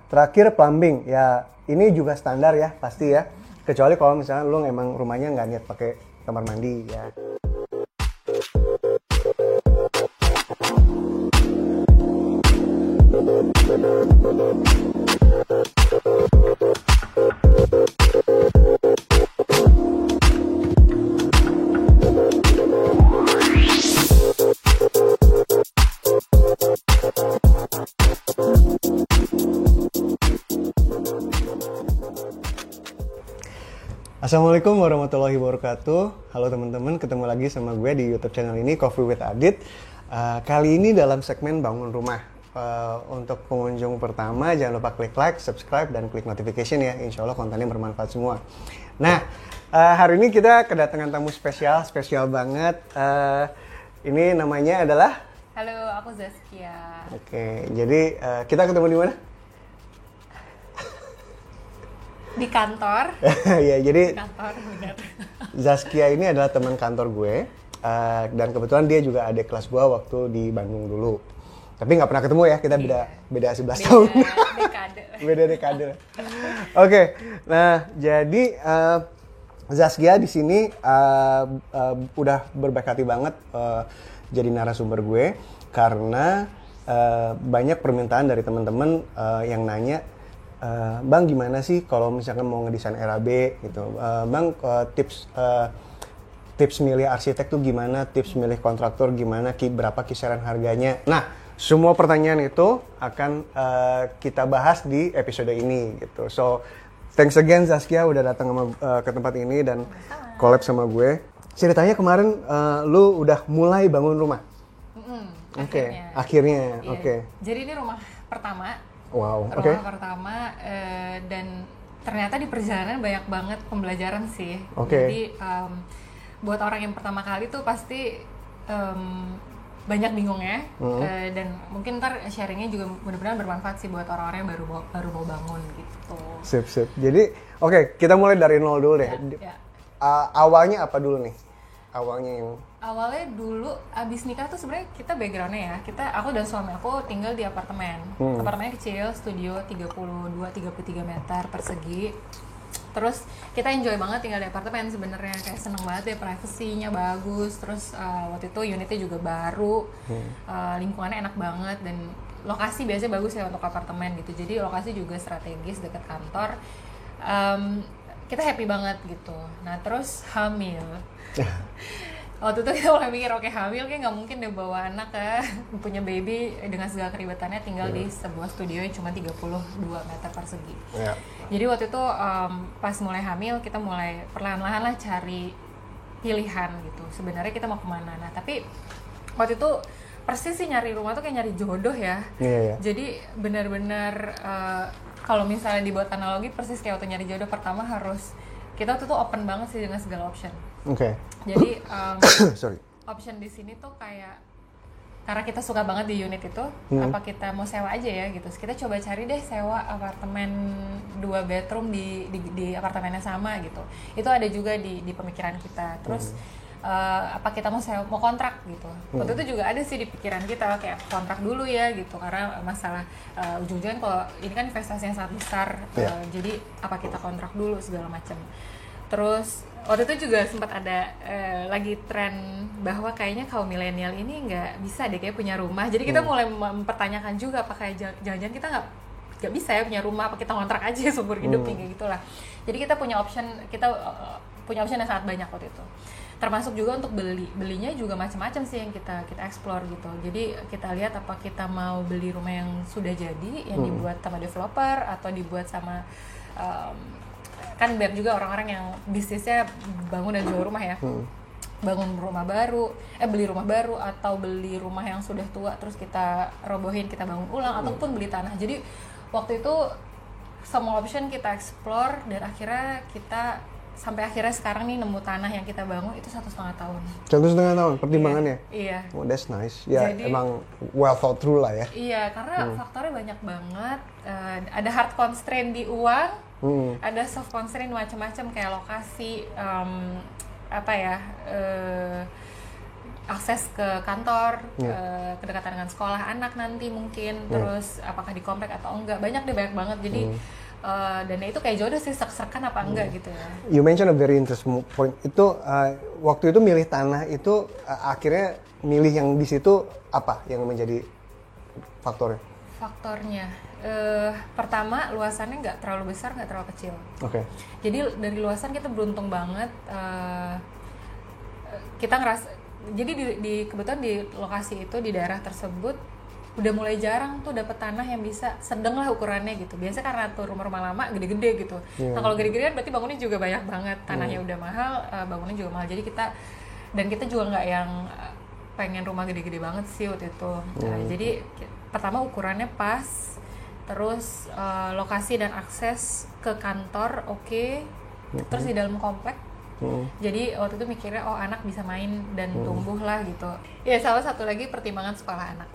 Terakhir plumbing, ya ini juga standar ya pasti ya. Kecuali kalau misalnya lu emang rumahnya nggak niat pakai kamar mandi ya. Assalamualaikum warahmatullahi wabarakatuh. Halo teman-teman, ketemu lagi sama gue di YouTube channel ini, Coffee with Adit. Kali ini dalam segmen bangun rumah. Untuk pengunjung pertama, jangan lupa klik like, subscribe, dan klik notification ya. Insya Allah kontennya bermanfaat semua. Nah, hari ini kita kedatangan tamu spesial banget. Ini namanya adalah? Halo, aku Zaskia. Oke, jadi kita ketemu di mana? Di kantor. Ya, jadi Kantor, benar. Zaskia ini adalah teman kantor gue, dan kebetulan dia juga adik kelas gue waktu di Bandung dulu. Tapi nggak pernah ketemu ya, kita beda 11 tahun. Dekade. Beda dekade. Oke, nah jadi Zaskia di sini udah berbaik hati banget jadi narasumber gue karena banyak permintaan dari teman-teman yang nanya, Bang gimana sih kalau misalkan mau ngedesain RAB gitu, Bang tips milih arsitek tuh gimana, tips milih kontraktor gimana, berapa kisaran harganya. Nah, semua pertanyaan itu akan kita bahas di episode ini gitu. So, thanks again Zaskia udah datang ke tempat ini dan collab sama gue. Ceritanya kemarin lu udah mulai bangun rumah. Oke, akhirnya. Iya. Oke. Jadi ini rumah pertama. Wow, oke. Rumah pertama dan ternyata di perjalanan banyak banget pembelajaran sih. Oke. Jadi buat orang yang pertama kali tuh pasti banyak bingungnya dan mungkin ntar sharingnya juga benar-benar bermanfaat sih buat orang-orang yang baru mau bangun gitu. Sip. Jadi, oke, kita mulai dari nol dulu deh. Ya. Awalnya apa dulu nih? Awalnya dulu abis nikah tuh sebenarnya kita backgroundnya ya, aku dan suami aku tinggal di apartemen. Apartemennya kecil, studio 32-33 meter persegi. Terus kita enjoy banget tinggal di apartemen sebenarnya, kayak seneng banget ya, privasinya bagus. Terus waktu itu unitnya juga baru, lingkungannya enak banget dan lokasi biasanya bagus ya untuk apartemen gitu. Jadi lokasi juga strategis dekat kantor. Kita happy banget gitu. Nah terus hamil. Waktu itu kita mulai mikir, oke, hamil kayak nggak mungkin deh bawa anak punya baby dengan segala keribetannya tinggal di sebuah studio yang cuma 32 meter persegi. Jadi waktu itu pas mulai hamil kita mulai perlahan-lahan lah cari pilihan gitu. Sebenarnya kita mau kemana? Nah tapi waktu itu persis sih nyari rumah tuh kayak nyari jodoh ya. Jadi benar-benar kalau misalnya dibuat analogi persis kayak waktu nyari jodoh, pertama harus kita tuh open banget sih dengan segala option. Oke. Jadi Sorry. option di sini tuh kayak karena kita suka banget di unit itu, apa kita mau sewa aja ya gitu. Terus kita coba cari deh sewa apartemen 2 bedroom di apartemen yang sama gitu. Itu ada juga di pemikiran kita. Terus apa kita mau sewa, mau kontrak gitu. Waktu itu juga ada sih di pikiran kita kayak kontrak dulu ya gitu, karena masalah ujung-ujungnya kalau ini kan investasi yang sangat besar. Jadi apa kita kontrak dulu segala macam. Terus waktu itu juga sempat ada lagi tren bahwa kayaknya kaum milenial ini nggak bisa deh kayak punya rumah. Jadi kita mulai mempertanyakan juga apakah jangan-jangan kita nggak bisa ya punya rumah, apa kita kontrak aja seumur hidup kayak gitulah. Jadi kita punya option yang sangat banyak waktu itu. Termasuk juga untuk belinya juga macam-macam sih yang kita explore gitu. Jadi kita lihat apa kita mau beli rumah yang sudah jadi, yang dibuat sama developer atau dibuat sama kan banyak juga orang-orang yang bisnisnya bangun dan jual rumah ya. Bangun rumah baru, beli rumah baru atau beli rumah yang sudah tua terus kita robohin, kita bangun ulang ataupun beli tanah. Jadi waktu itu semua option kita explore dan akhirnya kita sampai akhirnya sekarang nih nemu tanah yang kita bangun itu 1,5 tahun. 1,5 tahun pertimbangannya? Iya. Oh, that's nice. Ya, jadi, emang well thought through lah ya. Iya, karena faktornya banyak banget. Ada hard constraint di uang, ada soft constraint macam-macam kayak lokasi, akses ke kantor, kedekatan dengan sekolah anak nanti mungkin, terus apakah di komplek atau enggak, banyak banget. Jadi dan itu kayak jodoh sih, serak-serakan apa enggak gitu ya. You mentioned a very interesting point. Itu waktu itu milih tanah itu akhirnya milih yang di situ apa yang menjadi faktornya? Faktornya, pertama luasannya nggak terlalu besar, nggak terlalu kecil. Oke. Jadi dari luasan kita beruntung banget. Kita ngerasa, jadi kebetulan di lokasi itu, di daerah tersebut udah mulai jarang tuh dapet tanah yang bisa sedang lah ukurannya gitu. Biasa karena tuh rumah-rumah lama gede-gede gitu. Nah kalau gede-gedean berarti bangunnya juga banyak banget, tanahnya udah mahal, bangunnya juga mahal. Jadi kita juga nggak yang pengen rumah gede-gede banget sih waktu itu. Nah, jadi pertama ukurannya pas, terus lokasi dan akses ke kantor oke. Terus di dalam komplek. Jadi waktu itu mikirnya anak bisa main dan tumbuh lah gitu. Ya salah satu lagi pertimbangan sekolah anak.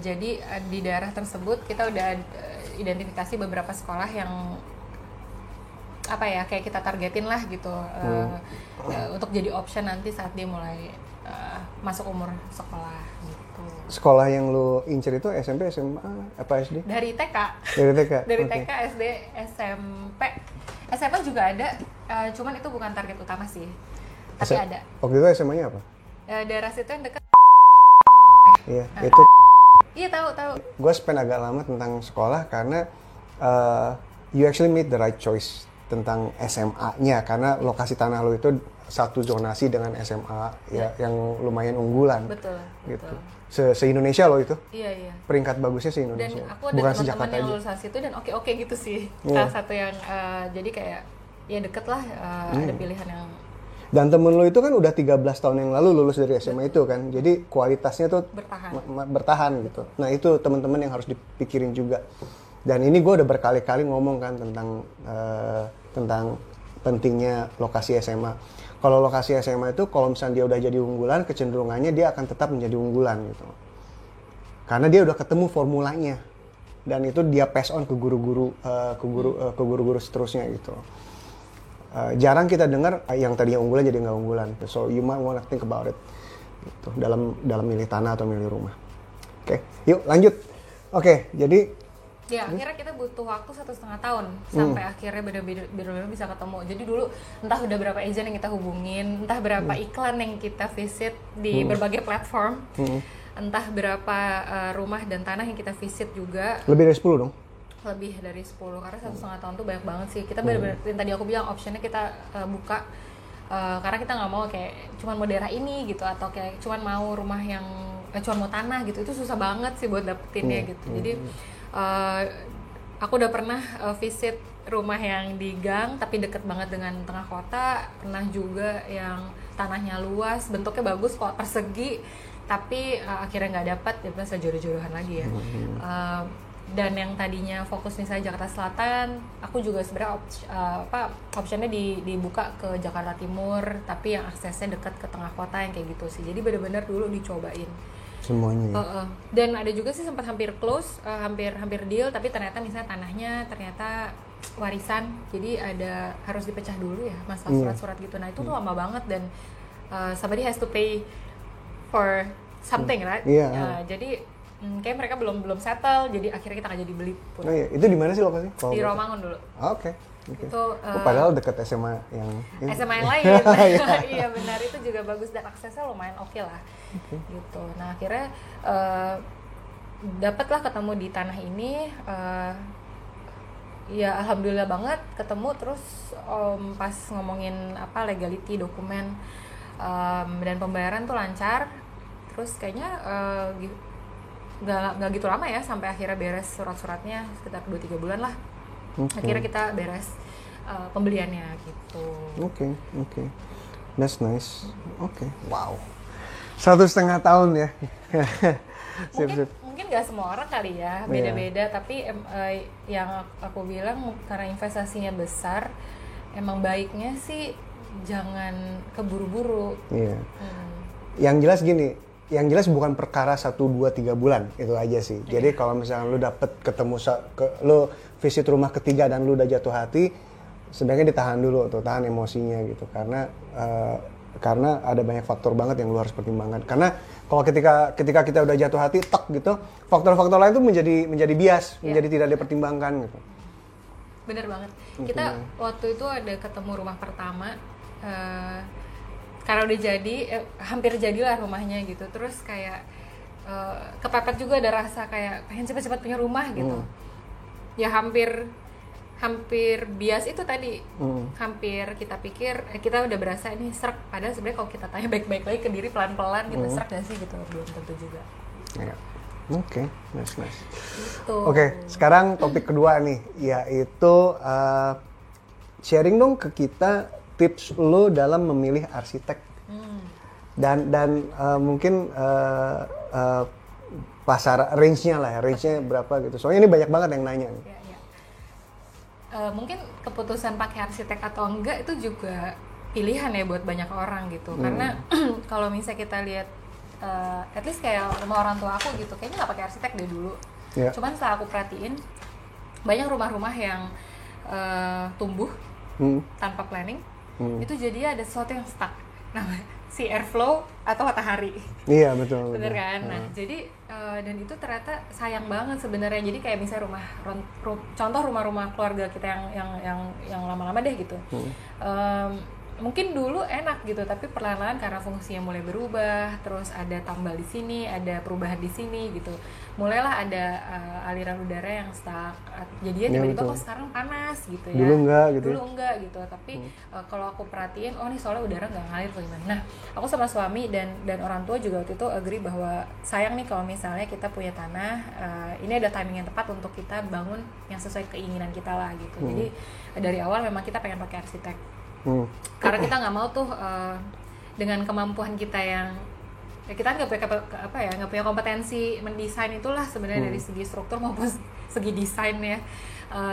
Jadi di daerah tersebut kita udah identifikasi beberapa sekolah yang apa ya, kayak kita targetin lah gitu, untuk jadi option nanti saat dia mulai masuk umur sekolah gitu. Sekolah yang lu incer itu SMP, SMA, apa SD? Dari TK. Dari TK. Dari TK, SD, SMP, SMA juga ada, cuman itu bukan target utama sih. Tapi ada. Waktu itu SMA-nya apa? Daerah situ yang dekat. Iya, itu. Iya tahu. Gue spend agak lama tentang sekolah karena you actually made the right choice tentang SMA-nya, karena lokasi tanah lo itu satu zonasi dengan SMA yang lumayan unggulan. Betul. Gitu. Se-Indonesia lo itu. Iya. Peringkat bagusnya se-Indonesia. Dan aku ada teman-teman yang lulusan situ dan oke gitu sih. Salah satu yang jadi kayak ya deket lah, ada pilihan yang. Dan temen lo itu kan udah 13 tahun yang lalu lulus dari SMA itu kan. Jadi kualitasnya tuh bertahan gitu. Nah, itu teman-teman yang harus dipikirin juga. Dan ini gue udah berkali-kali ngomong kan tentang pentingnya lokasi SMA. Kalau lokasi SMA itu kalau misalnya dia udah jadi unggulan, kecenderungannya dia akan tetap menjadi unggulan gitu. Karena dia udah ketemu formulanya. Dan itu dia pass on ke guru-guru seterusnya gitu. Jarang kita dengar yang tadinya unggulan jadi nggak unggulan. So you might wanna think about it gitu, dalam milih tanah atau milih rumah. Oke, yuk lanjut. Oke, jadi ya akhirnya kita butuh waktu 1,5 tahun sampai akhirnya benar-benar bisa ketemu. Jadi dulu entah udah berapa agent yang kita hubungin, entah berapa iklan yang kita visit di berbagai platform, entah berapa rumah dan tanah yang kita visit juga. Lebih dari 10 dong? Lebih dari 10, karena 1,5 tahun tuh banyak banget sih. Kita benar-benar, yang tadi aku bilang optionnya kita buka, karena kita nggak mau kayak cuman mau daerah ini gitu, atau kayak cuman mau rumah yang cuman mau tanah gitu, itu susah banget sih buat dapetinnya gitu. Jadi aku udah pernah visit rumah yang di gang tapi deket banget dengan tengah kota, pernah juga yang tanahnya luas, bentuknya bagus kok, persegi, tapi akhirnya nggak dapat, ya bisa jodoh-jodohan lagi ya. Dan yang tadinya fokus misalnya Jakarta Selatan, aku juga sebenarnya optionnya dibuka ke Jakarta Timur, tapi yang aksesnya dekat ke tengah kota yang kayak gitu sih. Jadi benar-benar dulu dicobain semuanya. Dan ada juga sih sempat hampir close, hampir deal, tapi ternyata misalnya tanahnya ternyata warisan, jadi harus dipecah dulu ya, masalah surat-surat gitu. Nah itu tuh lama banget, dan somebody has to pay for something, right? Jadi kayak mereka belum settle, jadi akhirnya kita nggak jadi beli pun. Itu di mana sih lokasi? Di Romangun dulu. Oke. Itu padahal dekat SMA yang lain. Iya benar, itu juga bagus dan aksesnya lumayan oke lah. Gitu. Nah akhirnya dapatlah ketemu di tanah ini. Ya alhamdulillah banget ketemu. Terus pas ngomongin legality, dokumen, dan pembayaran tuh lancar. Terus kayaknya nggak gitu lama ya sampai akhirnya beres surat-suratnya, sekitar 2-3 bulan lah. Akhirnya kita beres pembeliannya gitu. Oke. That's nice. Wow. 1,5 tahun ya. Mungkin nggak semua orang kali ya, beda-beda. Tapi yang aku bilang karena investasinya besar, emang baiknya sih jangan keburu-buru. Iya. Yang jelas gini, yang jelas bukan perkara 1, 2, 3 bulan, itu aja sih. Jadi kalau misalnya lu dapet ketemu, lu visit rumah ketiga dan lu udah jatuh hati, sebenarnya ditahan dulu, tahan emosinya gitu. Karena karena ada banyak faktor banget yang lu harus pertimbangkan. Karena kalau ketika kita udah jatuh hati tek gitu, faktor-faktor lain tuh menjadi bias, menjadi tidak dipertimbangkan gitu. Bener banget. Kita waktu itu ada ketemu rumah pertama, karena udah jadi, hampir jadilah rumahnya gitu. Terus kayak kepepet juga ada rasa kayak pengen cepat-cepat punya rumah gitu. Ya hampir bias itu tadi. Hampir kita pikir kita udah berasa ini serak, padahal sebenarnya kalau kita tanya baik-baik lagi ke diri pelan-pelan gitu, serak gak sih gitu, belum tentu juga. Ya. Oke, nice. Gitu. Oke, sekarang topik kedua nih, yaitu sharing dong ke kita tips lo dalam memilih arsitek. Dan mungkin pasar range-nya lah ya, range-nya berapa gitu. Soalnya ini banyak banget yang nanya nih. Ya. Mungkin keputusan pakai arsitek atau enggak itu juga pilihan ya buat banyak orang gitu. Karena kalau misalnya kita lihat, at least kayak rumah orang tua aku gitu, kayaknya nggak pakai arsitek deh dulu. Yeah. Cuman setelah aku perhatiin, banyak rumah-rumah yang tumbuh tanpa planning, itu jadi ada sesuatu yang stuck. Namanya si airflow atau matahari. Iya, betul. Bener kan? Nah, jadi dan itu ternyata sayang banget sebenarnya. Jadi kayak misalnya contoh rumah-rumah keluarga kita yang lama-lama deh gitu. Mungkin dulu enak gitu, tapi perlahan-lahan karena fungsinya mulai berubah, terus ada tambal di sini, ada perubahan di sini gitu. Mulailah ada aliran udara yang stuck. Jadinya tiba-tiba kok sekarang panas gitu ya. Dulu enggak gitu. Tapi kalau aku perhatiin, oh nih soalnya udara nggak ngalir tuh gimana. Nah, aku sama suami dan orang tua juga waktu itu agree bahwa sayang nih kalau misalnya kita punya tanah, ini ada timing yang tepat untuk kita bangun yang sesuai keinginan kita lah gitu. Jadi dari awal memang kita pengen pakai arsitek. Karena kita nggak mau tuh dengan kemampuan kita yang kita nggak punya kompetensi mendesain itulah sebenarnya dari segi struktur maupun segi desain ya.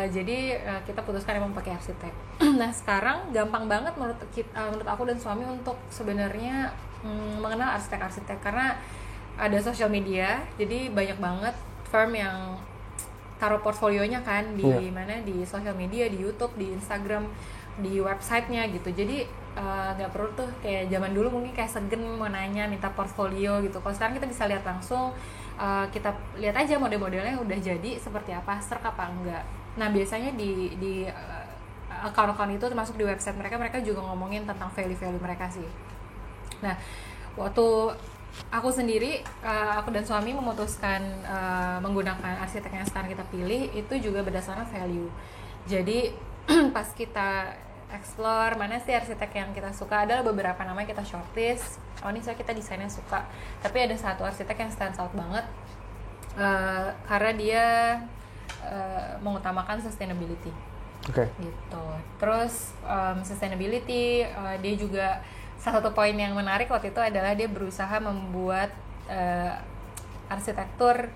Jadi kita putuskan emang pakai arsitek. Nah sekarang gampang banget menurut aku dan suami untuk sebenarnya mengenal arsitek-arsitek karena ada social media. Jadi banyak banget firm yang taruh portfolionya kan di mana, di social media, di YouTube, di Instagram, di websitenya gitu. Jadi nggak perlu tuh kayak zaman dulu mungkin kayak segen mau nanya minta portfolio gitu. Kalau sekarang kita bisa lihat langsung, kita lihat aja model-modelnya udah jadi seperti apa, serk apa enggak. Nah biasanya di account-account itu termasuk di website mereka juga ngomongin tentang value-value mereka sih. Nah waktu aku sendiri, aku dan suami memutuskan menggunakan arsitek yang sekarang kita pilih itu juga berdasarkan value. Jadi pas kita explore mana sih arsitek yang kita suka, ada beberapa nama yang kita shortlist. Oh ini soalnya kita desainnya suka, tapi ada satu arsitek yang stands out banget karena dia mengutamakan sustainability. Gitu. Terus sustainability, dia juga salah satu poin yang menarik waktu itu adalah dia berusaha membuat arsitektur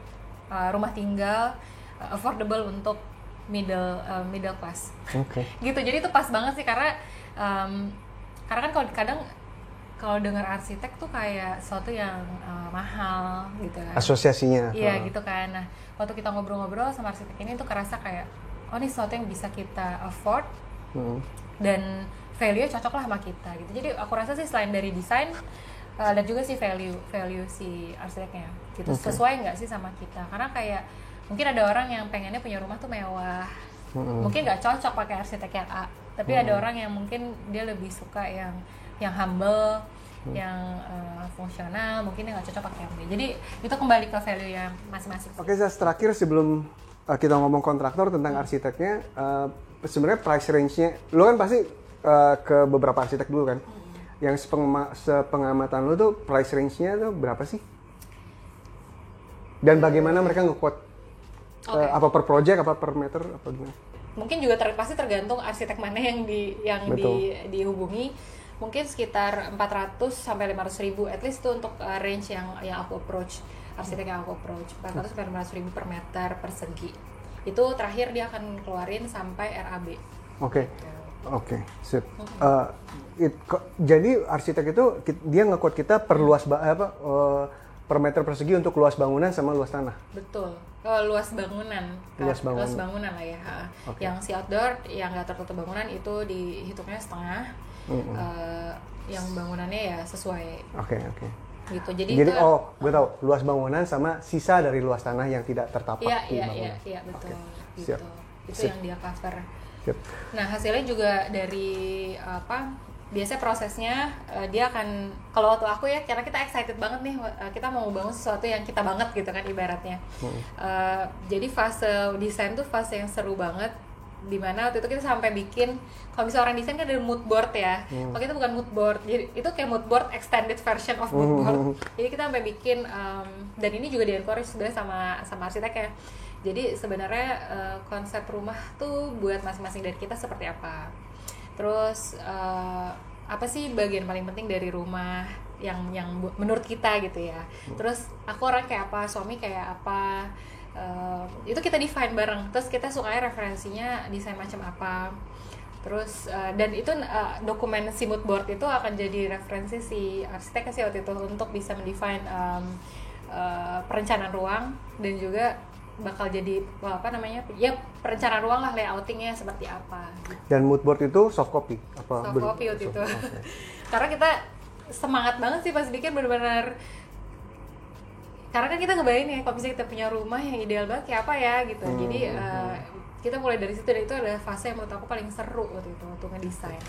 rumah tinggal affordable untuk middle class. Gitu. Jadi itu pas banget sih karena kan kalau dengar arsitek tuh kayak sesuatu yang mahal gitu kan. Asosiasinya. Iya gitu kan. Nah, waktu kita ngobrol-ngobrol sama arsitek ini tuh kerasa kayak oh ini sesuatu yang bisa kita afford dan value cocok lah sama kita gitu. Jadi aku rasa sih selain dari desain dan juga sih value si arsiteknya gitu. Sesuai nggak sih sama kita? Karena kayak mungkin ada orang yang pengennya punya rumah tuh mewah, mungkin nggak cocok pakai arsitek yang A, tapi ada orang yang mungkin dia lebih suka yang humble, yang fungsional, mungkin yang nggak cocok pakai yang B. Jadi itu kembali ke value yang masing-masing. Oke, terakhir sebelum kita ngomong kontraktor tentang arsiteknya, sebenarnya price range-nya, lo kan pasti ke beberapa arsitek dulu kan, yang sepengamatan lo tuh price range-nya tuh berapa sih? Dan bagaimana mereka nge-quote? Apa per project, apa per meter, apa gimana? Mungkin juga pasti tergantung arsitek mana yang dihubungi. Mungkin sekitar 400 sampai 500 ribu, at least itu untuk range yang aku approach, arsitek yang aku approach 400 sampai 500 ribu per meter persegi. Itu terakhir dia akan keluarin sampai RAB. Oke, sip. Jadi arsitek itu dia nge-quote kita per luas per meter persegi untuk luas bangunan sama luas tanah. Betul. luas bangunan. Luas bangunan lah ya. Okay. Yang si outdoor yang nggak tertutup bangunan itu dihitungnya setengah. Yang bangunannya ya sesuai. Oke. Gitu. Jadi gue tahu luas bangunan sama sisa dari luas tanah yang tidak tertapak di bangunan. Iya betul. Okay. Gitu. Siap. Itu yang dia cover. Siap. Nah hasilnya juga dari biasanya prosesnya dia akan, kalau waktu aku ya, karena kita excited banget nih, kita mau bangun sesuatu yang kita banget gitu kan ibaratnya. Jadi fase desain tuh fase yang seru banget, dimana waktu itu kita sampai bikin, kalau misalnya orang desain kan ada mood board ya, kalau kita bukan mood board, jadi itu kayak mood board extended version of mood board. Jadi kita sampai bikin, dan ini juga di-encourage sebenarnya sama arsitek ya. Jadi sebenarnya konsep rumah tuh buat masing-masing dari kita seperti apa. Terus apa sih bagian paling penting dari rumah yang menurut kita gitu ya. Terus aku orang kayak apa, suami kayak apa, itu kita define bareng. Terus kita sukanya referensinya desain macam apa. Terus dan itu dokumen si mood board itu akan jadi referensi si arsitek sih waktu itu untuk bisa mendefine perencanaan ruang, dan juga bakal jadi perencanaan ruang lah, layoutingnya seperti apa gitu. Dan mood board itu soft copy apa? Soft copy waktu itu. Okay. Karena kita semangat banget sih pas bikin, benar-benar, karena kan kita ngebayangin ya kalau misalnya kita punya rumah yang ideal banget kayak apa ya gitu. Jadi kita mulai dari situ, dan itu adalah fase yang menurut aku paling seru waktu itu untuk ngedesain.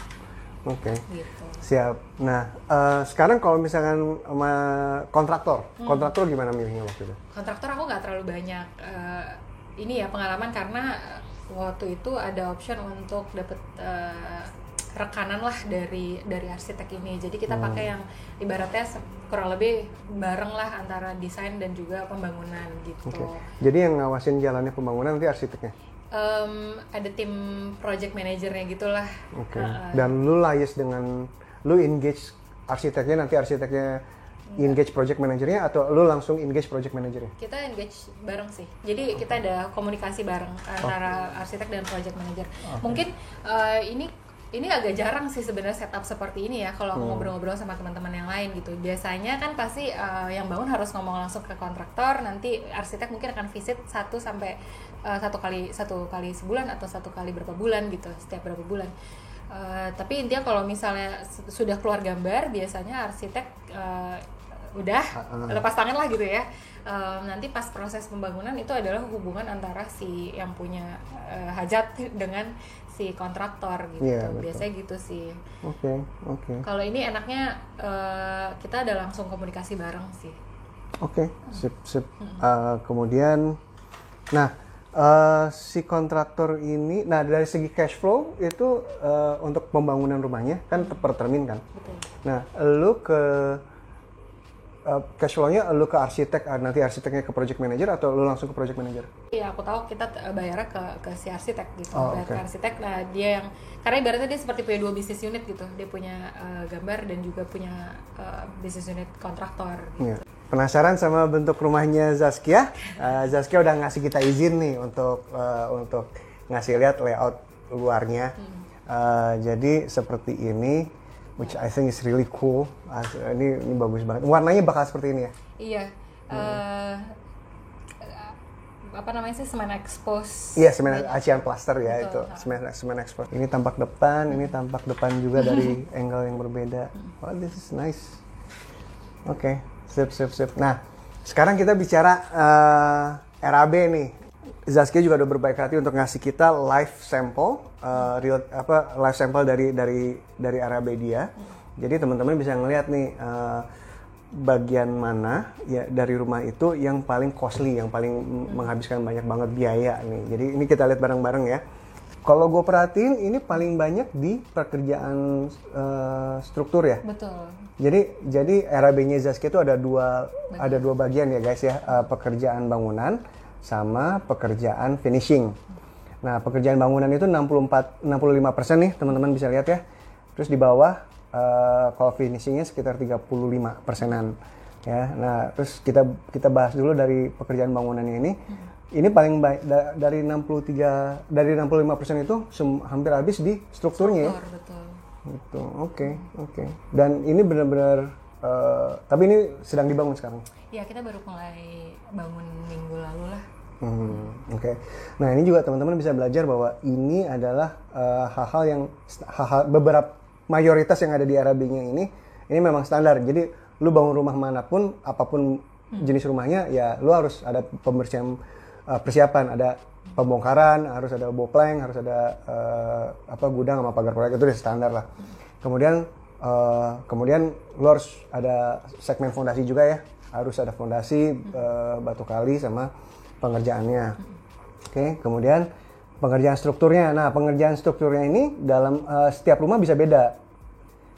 Oke. Gitu. Siap. Nah, sekarang kalau misalkan sama kontraktor gimana milihnya waktu itu? Kontraktor aku nggak terlalu banyak ini ya pengalaman, karena waktu itu ada option untuk dapet rekanan lah dari arsitek ini. Jadi kita pakai yang ibaratnya kurang lebih bareng lah antara desain dan juga pembangunan gitu. Okay. Jadi yang ngawasin jalannya pembangunan nanti arsiteknya? Ada tim project manajernya gitulah. Oke. Dan lu liaise dengan, lu engage arsiteknya, nanti arsiteknya engage project manajernya, atau lu langsung engage project manajernya? Kita engage bareng sih. Jadi kita ada komunikasi bareng antara arsitek dan project manager. Mungkin ini agak jarang sih sebenarnya setup seperti ini ya kalau aku ngobrol-ngobrol sama teman-teman yang lain gitu. Biasanya kan pasti yang bangun harus ngomong langsung ke kontraktor, nanti arsitek mungkin akan visit satu kali sebulan atau satu kali berapa bulan gitu, setiap berapa bulan. Tapi intinya kalau misalnya sudah keluar gambar, biasanya arsitek udah lepas tangan lah gitu ya. Nanti pas proses pembangunan itu adalah hubungan antara si yang punya hajat dengan si kontraktor gitu. Yeah, biasanya gitu sih. Oke. Kalau ini enaknya kita ada langsung komunikasi bareng sih. Oke. Sip. Kemudian, nah si kontraktor ini, nah dari segi cash flow itu untuk pembangunan rumahnya kan tertermin kan. Betul. Nah, lu ke cash flow-nya lu ke arsitek, nanti arsiteknya ke project manager, atau lu langsung ke project manager? Iya, aku tahu kita bayarnya ke si arsitek gitu. Ke arsitek, nah dia yang, karena ibaratnya dia seperti punya dua bisnis unit gitu. Dia punya gambar dan juga punya bisnis unit kontraktor gitu. Iya. Penasaran sama bentuk rumahnya Zaskia? Zaskia udah ngasih kita izin nih untuk ngasih lihat layout luarnya. Jadi seperti ini, which I think is really cool. Ini bagus banget. Warnanya bakal seperti ini ya? Iya. Apa namanya sih, semen expose? Iya, semen Asian plaster ya. Betul, itu semen expose. Ini tampak depan, ini tampak depan juga dari angle yang berbeda. Oh, this is nice. Oke, sip. Nah, sekarang kita bicara RAB nih. Zaskia juga udah berbaik hati untuk ngasih kita live sample, live sample dari RAB dia. Jadi teman-teman bisa ngelihat nih bagian mana ya dari rumah itu yang paling costly, yang paling menghabiskan banyak banget biaya nih. Jadi ini kita lihat bareng-bareng ya. Kalau gue perhatiin ini paling banyak di pekerjaan struktur ya. Betul. Jadi RAB-nya Zaskia itu ada dua bagian ya guys ya, pekerjaan bangunan sama pekerjaan finishing. Nah, pekerjaan bangunan itu 65% nih, teman-teman bisa lihat ya. Terus di bawah kalau finishingnya sekitar 35%-an ya. Nah, terus kita bahas dulu dari pekerjaan bangunannya ini. Ini paling baik dari 65% itu hampir habis di strukturnya ya. Betul. Gitu. Oke. Dan ini benar-benar tapi ini sedang dibangun sekarang. Ya, kita baru mulai bangun minggu lalu lah. Oke. Nah ini juga teman-teman bisa belajar bahwa ini adalah hal-hal yang beberapa mayoritas yang ada di Airbnb-nya ini memang standar. Jadi lu bangun rumah manapun, apapun jenis rumahnya, ya lu harus ada pembersihan, persiapan, ada pembongkaran, harus ada bopleng, harus ada gudang sama pagar-pagar, itu udah standar lah. Kemudian lu harus ada segmen fondasi juga ya, harus ada fondasi, batu kali sama pengerjaannya. Oke, kemudian pengerjaan strukturnya. Nah, pengerjaan strukturnya ini dalam setiap rumah bisa beda.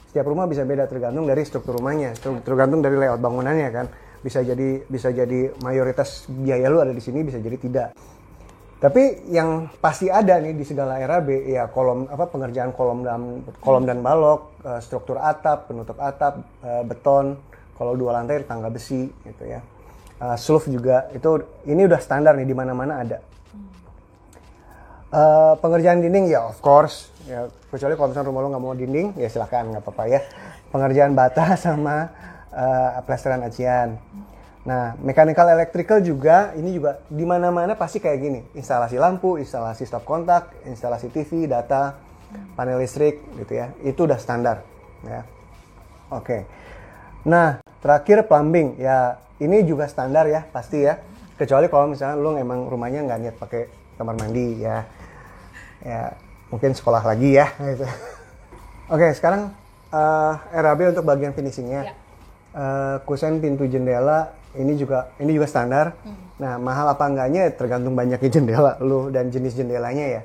Setiap rumah bisa beda tergantung dari struktur rumahnya, tergantung dari layout bangunannya kan. Bisa jadi mayoritas biaya lu ada di sini, bisa jadi tidak. Tapi yang pasti ada nih di segala Airbnb ya pengerjaan kolom dan balok, struktur atap, penutup atap, beton, kalau 2 lantai tangga besi gitu ya. Sloof juga ini udah standar nih, di mana-mana ada. Pengerjaan dinding ya of course ya, kecuali kalau misalnya rumah lo nggak mau dinding ya silakan, nggak apa-apa ya. Pengerjaan bata sama plesteran acian. Nah, mechanical electrical juga, ini juga di mana-mana pasti kayak gini. Instalasi lampu, instalasi stop kontak, instalasi TV, data, panel listrik gitu ya. Itu udah standar ya. Oke. Nah, terakhir plumbing ya. Ini juga standar ya, pasti ya. Kecuali kalau misalnya lu emang rumahnya nggak niat pakai kamar mandi ya. Ya, mungkin sekolah lagi ya. Gitu. Oke, sekarang RAB untuk bagian finishingnya. Kusen pintu jendela, ini juga standar. Nah, mahal apa enggaknya tergantung banyaknya jendela lu dan jenis jendelanya ya.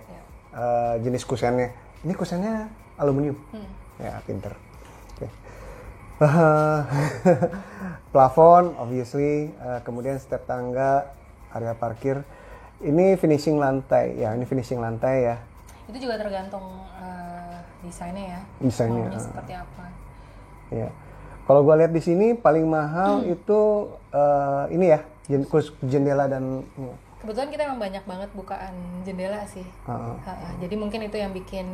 Jenis kusennya. Ini kusennya aluminium. Ya, pinter. Plafon, obviously, kemudian step tangga, area parkir. Ini finishing lantai ya, Itu juga tergantung desainnya ya. Desainnya. Maunya seperti apa? Ya. Kalau gue lihat di sini paling mahal itu ini ya, jendela dan. Kebetulan kita memang banyak banget bukaan jendela sih. Jadi mungkin itu yang bikin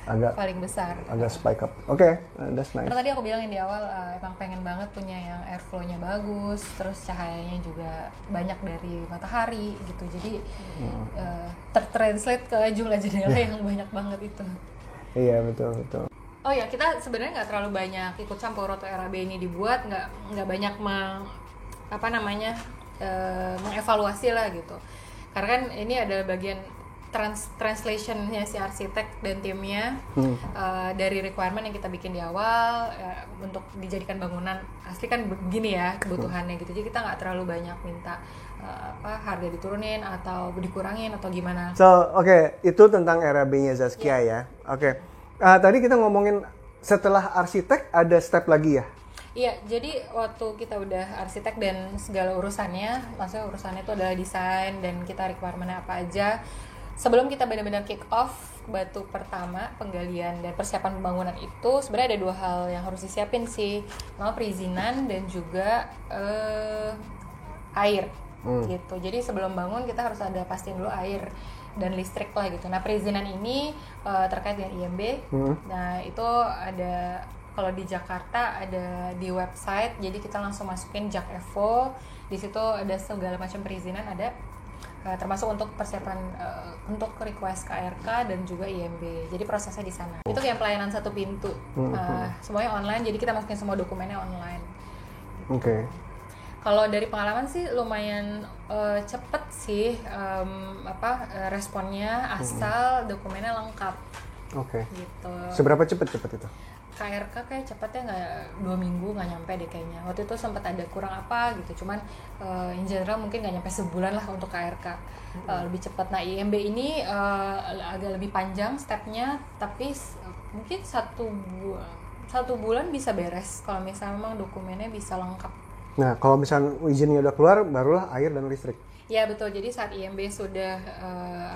agak paling besar. Agak spike up. Oke, that's nice. Karena tadi aku bilangin di awal emang pengen banget punya yang airflow-nya bagus, terus cahayanya juga banyak dari matahari gitu. Jadi tertranslate ke jumlah jendela yang banyak banget itu. Iya, betul. Oh ya, kita sebenarnya nggak terlalu banyak ikut campur waktu RAB ini dibuat, nggak banyak mengevaluasi lah gitu. Karena kan ini adalah bagian translationnya si arsitek dan timnya dari requirement yang kita bikin di awal untuk dijadikan bangunan asli kan begini ya kebutuhannya gitu. Jadi kita nggak terlalu banyak minta harga diturunin atau dikurangin atau gimana. So itu tentang RAB-nya Zaskia ya. Tadi kita ngomongin setelah arsitek ada step lagi ya? Iya, jadi waktu kita udah arsitek dan segala urusannya, maksudnya urusannya itu adalah desain dan kita requirement-nya apa aja. Sebelum kita benar-benar kick off batu pertama, penggalian dan persiapan pembangunan itu sebenarnya ada 2 hal yang harus disiapin sih. Pertama perizinan dan juga air gitu. Jadi sebelum bangun kita harus ada pastiin dulu air dan listrik lah gitu. Nah, perizinan ini terkait dengan IMB. Nah, itu ada kalau di Jakarta ada di website. Jadi kita langsung masukin Jak Evo. Di situ ada segala macam perizinan ada. Termasuk untuk persiapan untuk request KRK dan juga IMB. Jadi prosesnya di sana. Itu kayak pelayanan satu pintu. Semuanya online. Jadi kita masukin semua dokumennya online. Oke. Kalau dari pengalaman sih lumayan cepet sih responnya asal dokumennya lengkap. Oke. Gitu. Seberapa cepet itu? KRK kayak cepetnya nggak 2 minggu nggak nyampe deh kayaknya. Waktu itu sempat ada kurang apa gitu, cuman in general mungkin nggak nyampe sebulan lah untuk KRK, lebih cepat. Nah IMB ini agak lebih panjang stepnya, tapi mungkin 1 bulan bisa beres kalau misalnya memang dokumennya bisa lengkap. Nah kalau misalnya izinnya udah keluar, barulah air dan listrik. Ya betul, jadi saat IMB sudah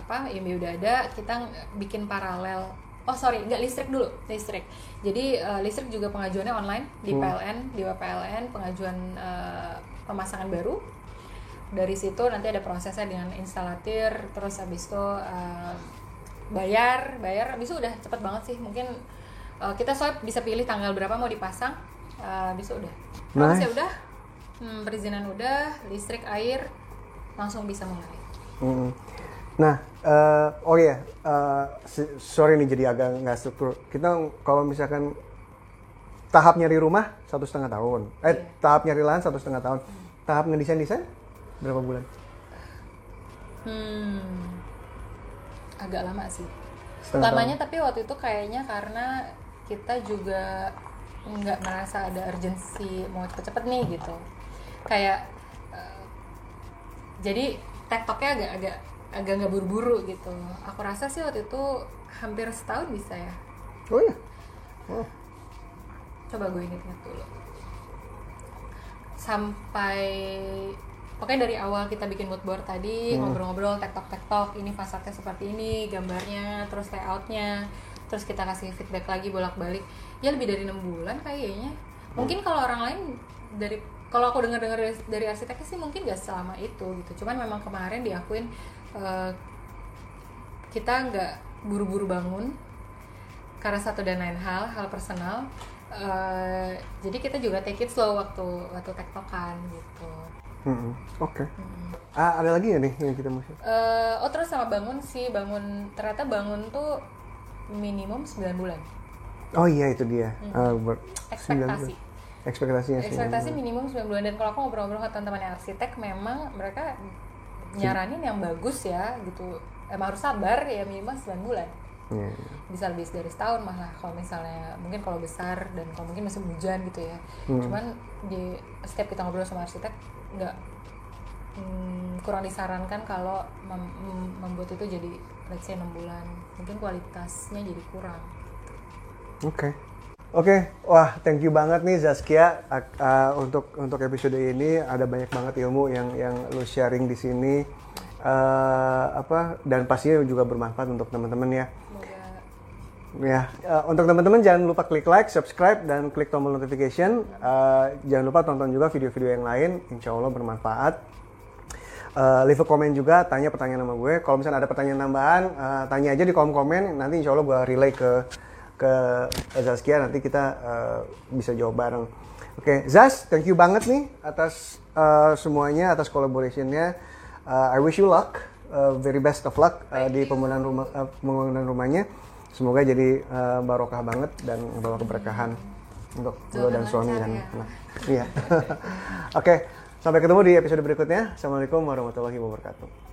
IMB udah ada, kita bikin paralel. Nggak listrik dulu, listrik. Jadi listrik juga pengajuannya online di PLN, di WPLN, pengajuan pemasangan baru. Dari situ nanti ada prosesnya dengan instalatir, terus habis itu bayar, habis itu udah cepet banget sih. Mungkin kita soalnya bisa pilih tanggal berapa mau dipasang, habis itu udah. Prosesnya udah, perizinan udah, listrik, air, langsung bisa mulai. Nah, oh iya, sorry nih jadi agak nggak struktur. Kita kalau misalkan tahap nyari rumah 1,5 tahun, tahap nyari lahan 1,5 tahun, tahap ngedesain berapa bulan? Agak lama sih. Setengah Lamanya tahun. tapi waktu itu kayaknya karena kita juga nggak merasa ada urgensi mau cepet-cepet nih gitu. Kayak jadi tektoknya agak nggak buru-buru gitu. Aku rasa sih waktu itu hampir setahun bisa ya. Oh iya. Oh. Coba gue inget-inget dulu. Sampai pokoknya dari awal kita bikin mood board tadi, ngobrol-ngobrol, tektok, ini fasadnya seperti ini, gambarnya, terus layoutnya, terus kita kasih feedback lagi bolak-balik. Ya lebih dari 6 bulan kayaknya. Mungkin kalau orang lain kalau aku dengar dari arsiteknya sih mungkin gak selama itu gitu. Cuman memang kemarin diakuin kita nggak buru-buru bangun karena satu dan lain hal personal. Jadi kita juga take it slow waktu tektokan gitu. Oke. Ada lagi nggak nih yang kita mesti? Terus sama ternyata bangun tuh minimum 9 bulan. Oh iya itu dia. Ekspektasi Ekspektasinya minimum 9 bulan. Dan kalau aku ngobrol-ngobrol sama teman-teman arsitek, memang mereka nyaranin yang bagus ya gitu. Emang harus sabar ya, minimal 9 bulan. Bisa lebih dari setahun malah kalau misalnya mungkin kalau besar dan kalau mungkin masih hujan gitu ya. Cuman di setiap kita ngobrol sama arsitek nggak kurang disarankan kalau membuat itu jadi let's say 6 bulan, mungkin kualitasnya jadi kurang. Oke, wah thank you banget nih Zaskia untuk episode ini. Ada banyak banget ilmu yang lu sharing di sini, dan pastinya juga bermanfaat untuk teman-teman ya. Ya, untuk teman-teman jangan lupa klik like, subscribe, dan klik tombol notification. Jangan lupa tonton juga video-video yang lain, insya Allah bermanfaat. Leave a comment juga, tanya pertanyaan sama gue. Kalau misalnya ada pertanyaan tambahan, tanya aja di kolom komen. Nanti insya Allah gue relay ke Zaskia, nanti kita bisa jawab bareng. Oke, Zaz, thank you banget nih atas semuanya, atas collaboration-nya. I wish you luck, very best of luck di pembangunan rumahnya. Semoga jadi barokah banget dan membawa keberkahan untuk lo dan suami dan anak. Iya. Oke, sampai ketemu di episode berikutnya. Assalamualaikum warahmatullahi wabarakatuh.